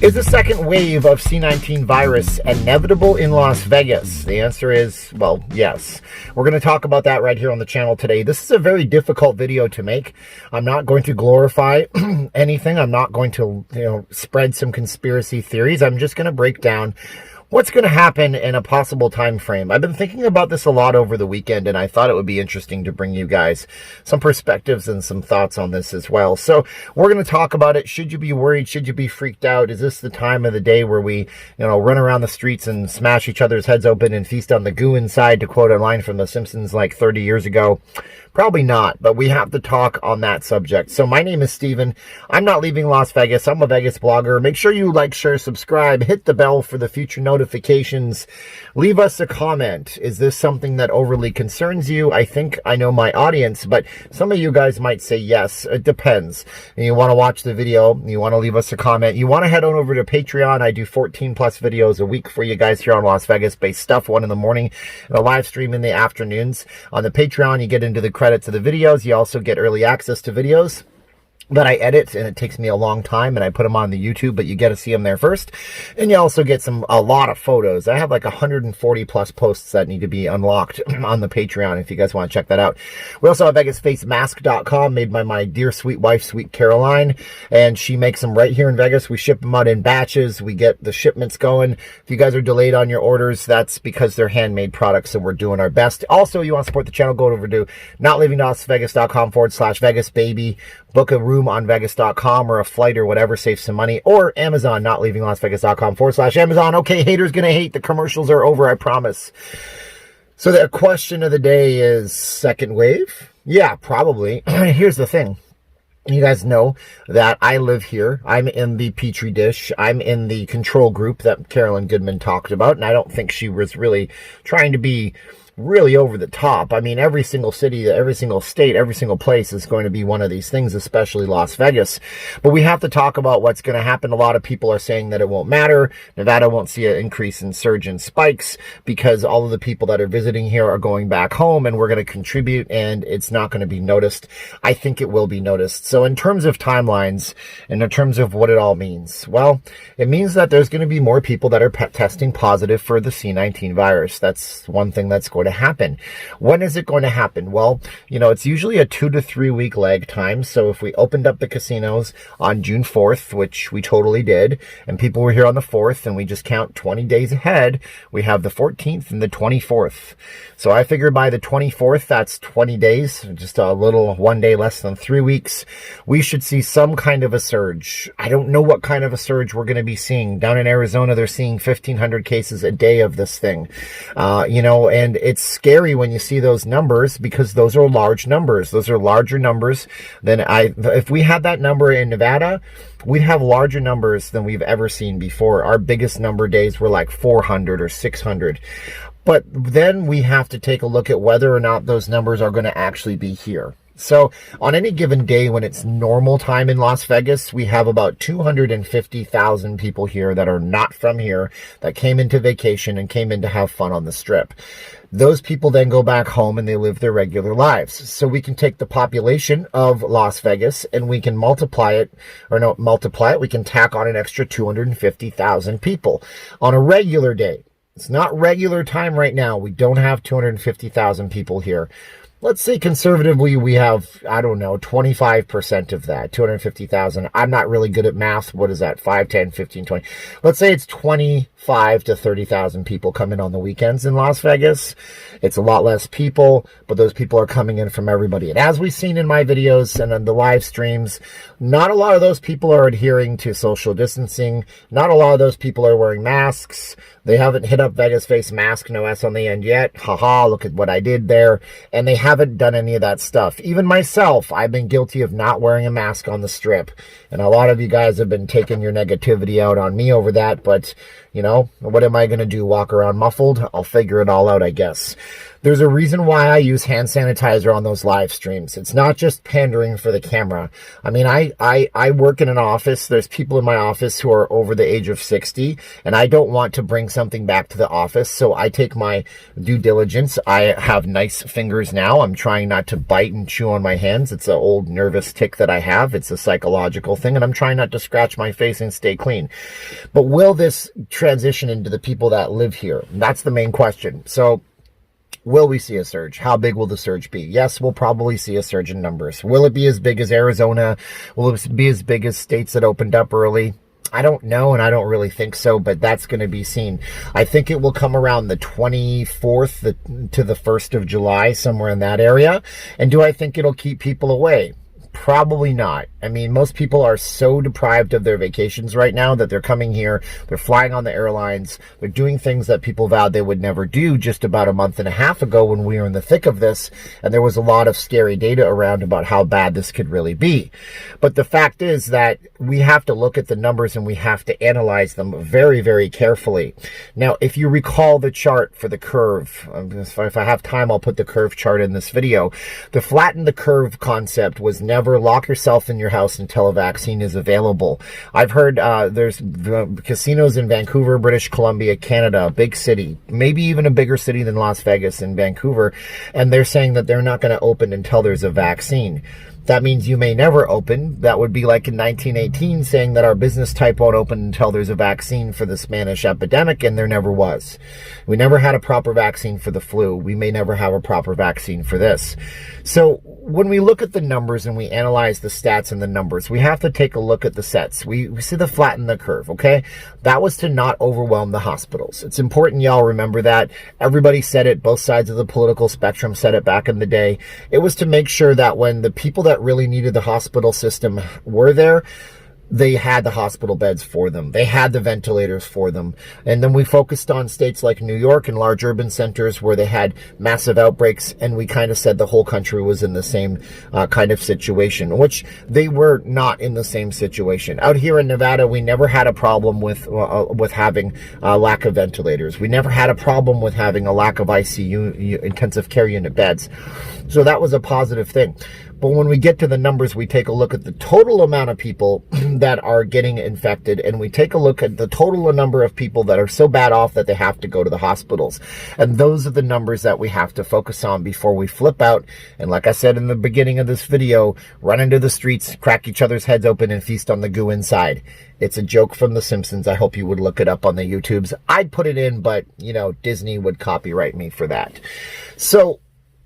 Is the second wave of C19 virus inevitable in Las Vegas? The answer is, well, yes. We're going to talk about that right here on the channel today. This is a very difficult video to make. I'm not going to glorify anything. I'm not going to, spread some conspiracy theories. I'm just going to break down what's going to happen in a possible time frame. I've been thinking about this a lot over the weekend, and I thought it would be interesting to bring you guys some perspectives and some thoughts on this as well. So we're going to talk about it. Should you be worried? Should you be freaked out? Is this the time of the day where we, run around the streets and smash each other's heads open and feast on the goo inside, to quote a line from The Simpsons like 30 years ago? Probably not, but we have to talk on that subject. So my name is Steven. I'm not leaving Las Vegas. I'm a Vegas blogger. Make sure you like, share, subscribe, hit the bell for the future notifications. Leave us a comment. Is this something that overly concerns you? I think I know my audience, but some of you guys might say yes. It depends. And you want to watch the video, you want to leave us a comment, you want to head on over to Patreon. I do 14 plus videos a week for you guys here on Las Vegas based stuff, 1 in the morning and a live stream in the afternoons. On the Patreon, you get into the credits of the videos. You also get early access to videos that I edit, and it takes me a long time, and I put them on the YouTube, but you get to see them there first. And you also get a lot of photos. I have like 140 plus posts that need to be unlocked on the Patreon if you guys want to check that out. We also have VegasFaceMask.com, made by my dear sweet wife, Sweet Caroline, and she makes them right here in Vegas. We ship them out in batches. We get the shipments going. If you guys are delayed on your orders, that's because they're handmade products, and we're doing our best. Also, you want to support the channel, go over to notleavinglasvegas.com/VegasBaby. Book a room on Vegas.com or a flight or whatever, save some money. Or Amazon, notleavinglasvegas.com/Amazon. Okay, haters gonna hate. The commercials are over, I promise. So the question of the day is, second wave? Yeah, probably. Here's the thing. You guys know that I live here. I'm in the Petri dish. I'm in the control group that Carolyn Goodman talked about, and I don't think she was really trying to be really over the top. I mean, every single city, every single state, every single place is going to be one of these things, especially Las Vegas. But we have to talk about what's going to happen. A lot of people are saying that it won't matter. Nevada won't see an increase in surge and spikes because all of the people that are visiting here are going back home, and we're going to contribute, and it's not going to be noticed. I think it will be noticed. So in terms of timelines and in terms of what it all means, well, it means that there's going to be more people that are testing positive for the C19 virus. That's one thing that's going to happen. When is it going to happen? Well, it's usually a 2 to 3 week lag time. So if we opened up the casinos on June 4th, which we totally did, and people were here on the 4th, and we just count 20 days ahead, we have the 14th and the 24th. So I figure by the 24th, that's 20 days, just a little, 1 day less than 3 weeks, we should see some kind of a surge. I don't know what kind of a surge we're going to be seeing. Down in Arizona, they're seeing 1,500 cases a day of this thing. And it's scary when you see those numbers, because those are large numbers. Those are larger numbers than if we had that number in Nevada, we'd have larger numbers than we've ever seen before. Our biggest number days were like 400 or 600. But then we have to take a look at whether or not those numbers are going to actually be here. So on any given day when it's normal time in Las Vegas, we have about 250,000 people here that are not from here, that came into vacation and came in to have fun on the Strip. Those people then go back home and they live their regular lives. So we can take the population of Las Vegas and we can multiply it, we can tack on an extra 250,000 people on a regular day. It's not regular time right now. We don't have 250,000 people here. Let's say conservatively we have, 25% of that, 250,000. I'm not really good at math. What is that? 5, 10, 15, 20. Let's say it's 25 to 30,000 people come in on the weekends in Las Vegas. It's a lot less people, but those people are coming in from everybody. And as we've seen in my videos and on the live streams, not a lot of those people are adhering to social distancing. Not a lot of those people are wearing masks. They haven't hit up Vegas Face Mask, no S on the end yet. Haha, look at what I did there. And they haven't done any of that stuff. Even myself, I've been guilty of not wearing a mask on the Strip. And a lot of you guys have been taking your negativity out on me over that. But, what am I going to do? Walk around muffled? I'll figure it all out, I guess. There's a reason why I use hand sanitizer on those live streams. It's not just pandering for the camera. I mean, I work in an office. There's people in my office who are over the age of 60, and I don't want to bring something back to the office, so I take my due diligence. I have nice fingers now. now. I'm trying not to bite and chew on my hands. It's an old nervous tick that I have. It's a psychological thing, and I'm trying not to scratch my face and stay clean. But will this transition into the people that live here? That's the main question. So will we see a surge? How big will the surge be? Yes, we'll probably see a surge in numbers. Will it be as big as Arizona? Will it be as big as states that opened up early? I don't know, and I don't really think so, but that's going to be seen. I think it will come around the 24th to the 1st of July, somewhere in that area. And do I think it'll keep people away? Probably not. I mean, most people are so deprived of their vacations right now that they're coming here, they're flying on the airlines, they're doing things that people vowed they would never do just about a month and a half ago when we were in the thick of this, and there was a lot of scary data around about how bad this could really be. But the fact is that we have to look at the numbers and we have to analyze them very, very carefully. Now, if you recall the chart for the curve, if I have time, I'll put the curve chart in this video. The flatten the curve concept was never lock yourself in your house until a vaccine is available. I've heard there's casinos in Vancouver, British Columbia, Canada, a big city, maybe even a bigger city than Las Vegas in Vancouver, and they're saying that they're not going to open until there's a vaccine. That means you may never open. That would be like in 1918 saying that our business type won't open until there's a vaccine for the Spanish epidemic, and there never was. We never had a proper vaccine for the flu. We may never have a proper vaccine for this. So when we look at the numbers and we analyze the stats and the numbers, we have to take a look at the sets. We see the flatten the curve, okay? That was to not overwhelm the hospitals. It's important y'all remember that. Everybody said it. Both sides of the political spectrum said it back in the day. It was to make sure that when the people that really needed the hospital system were there, they had the hospital beds for them. They had the ventilators for them. And then we focused on states like New York and large urban centers where they had massive outbreaks, and we kind of said the whole country was in the same kind of situation, which they were not in the same situation. Out here in Nevada, we never had a problem with having a lack of ventilators. We never had a problem with having a lack of ICU, intensive care unit beds. So that was a positive thing. But when we get to the numbers, we take a look at the total amount of people that are getting infected, and we take a look at the total number of people that are so bad off that they have to go to the hospitals. And those are the numbers that we have to focus on before we flip out. And like I said in the beginning of this video, run into the streets, crack each other's heads open, and feast on the goo inside. It's a joke from The Simpsons. I hope you would look it up on the YouTubes. I'd put it in, but, you know, Disney would copyright me for that. So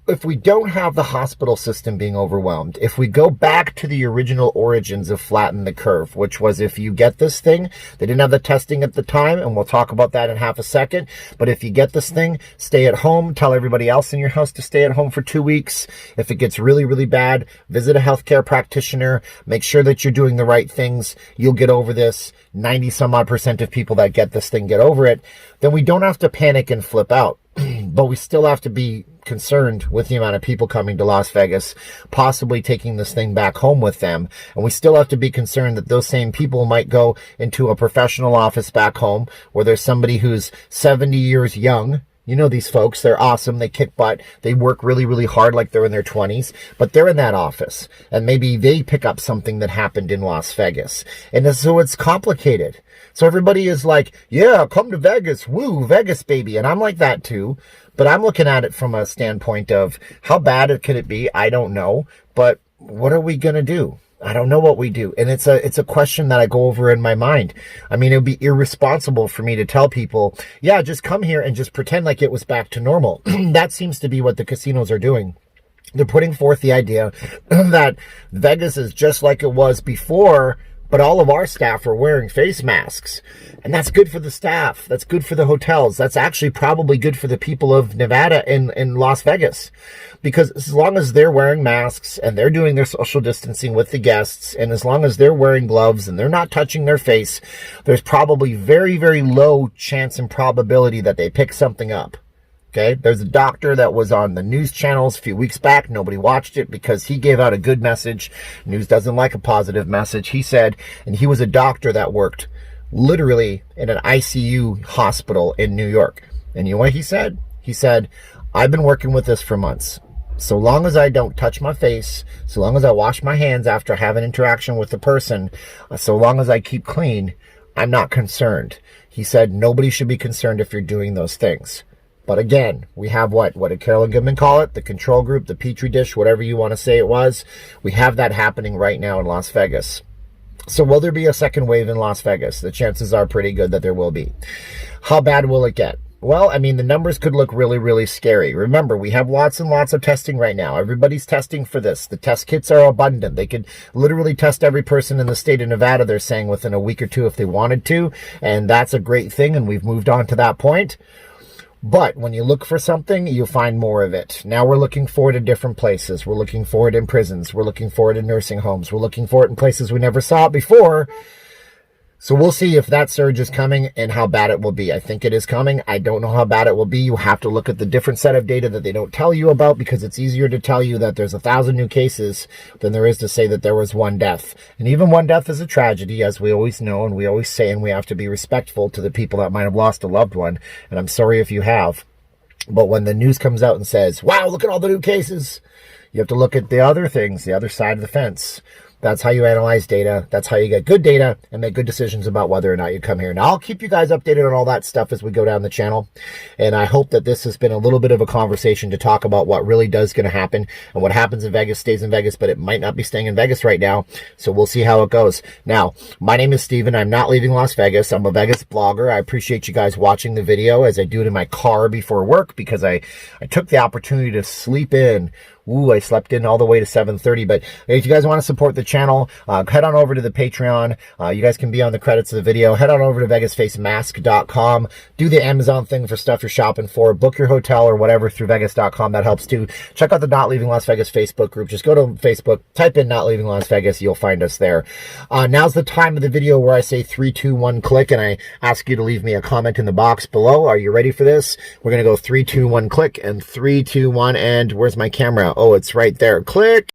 if we don't have the hospital system being overwhelmed, if we go back to the original origins of flatten the curve, which was if you get this thing, they didn't have the testing at the time, and we'll talk about that in half a second, but if you get this thing, stay at home, tell everybody else in your house to stay at home for 2 weeks. If it gets really, really bad, visit a healthcare practitioner, make sure that you're doing the right things, you'll get over this. 90% of people that get this thing get over it. Then we don't have to panic and flip out, but we still have to be concerned with the amount of people coming to Las Vegas, possibly taking this thing back home with them. And we still have to be concerned that those same people might go into a professional office back home where there's somebody who's 70 years young. You know these folks, they're awesome, they kick butt, they work really, really hard like they're in their 20s, but they're in that office, and maybe they pick up something that happened in Las Vegas. And so it's complicated. So everybody is like, yeah, come to Vegas, woo, Vegas, baby. And I'm like that too, but I'm looking at it from a standpoint of how bad could it be? I don't know, but what are we going to do? I don't know what we do. And it's a question that I go over in my mind. I mean, it would be irresponsible for me to tell people, yeah, just come here and just pretend like it was back to normal. That seems to be what the casinos are doing. They're putting forth the idea that Vegas is just like it was before, but all of our staff are wearing face masks. And that's good for the staff. That's good for the hotels. That's actually probably good for the people of Nevada and Las Vegas. Because as long as they're wearing masks and they're doing their social distancing with the guests, and as long as they're wearing gloves and they're not touching their face, there's probably very, very low chance and probability that they pick something up. Okay, there's a doctor that was on the news channels a few weeks back. Nobody watched it because he gave out a good message. News doesn't like a positive message. He said, and he was a doctor that worked literally in an ICU hospital in New York. And you know what he said? He said, I've been working with this for months. So long as I don't touch my face, so long as I wash my hands after I have an interaction with the person, so long as I keep clean, I'm not concerned. He said, nobody should be concerned if you're doing those things. But again, we have what did Carolyn Goodman call it? The control group, the petri dish, whatever you want to say it was. We have that happening right now in Las Vegas. So will there be a second wave in Las Vegas? The chances are pretty good that there will be. How bad will it get? Well, I mean, the numbers could look really, really scary. Remember, we have lots and lots of testing right now. Everybody's testing for this. The test kits are abundant. They could literally test every person in the state of Nevada, they're saying, within a week or two if they wanted to. And that's a great thing, and we've moved on to that point. But when you look for something, you'll find more of it. Now we're looking for it in different places. We're looking for it in prisons. We're looking for it in nursing homes. We're looking for it in places we never saw it before. So we'll see if that surge is coming and how bad it will be. I think it is coming. I don't know how bad it will be. You have to look at the different set of data that they don't tell you about, because it's easier to tell you that there's 1,000 new cases than there is to say that there was one death. And even one death is a tragedy, as we always know, and we always say, and we have to be respectful to the people that might have lost a loved one. And I'm sorry if you have. But when the news comes out and says, wow, look at all the new cases, you have to look at the other things, the other side of the fence. That's how you analyze data. That's how you get good data and make good decisions about whether or not you come here. Now, I'll keep you guys updated on all that stuff as we go down the channel. And I hope that this has been a little bit of a conversation to talk about what really does going to happen, and what happens in Vegas stays in Vegas, but it might not be staying in Vegas right now. So we'll see how it goes. Now, my name is Steven. I'm not leaving Las Vegas. I'm a Vegas blogger. I appreciate you guys watching the video as I do it in my car before work, because I took the opportunity to sleep in. Ooh, I slept in all the way to 7:30. But if you guys want to support the channel, head on over to the Patreon. You guys can be on the credits of the video. Head on over to vegasfacemask.com. Do the Amazon thing for stuff you're shopping for. Book your hotel or whatever through vegas.com. That helps too. Check out the Not Leaving Las Vegas Facebook group. Just go to Facebook, type in Not Leaving Las Vegas. You'll find us there. Now's the time of the video where I say 3, 2, 1, click, and I ask you to leave me a comment in the box below. Are you ready for this? We're going to go 3, 2, 1, click, and 3, 2, 1, and where's my camera? Oh, it's right there. Click.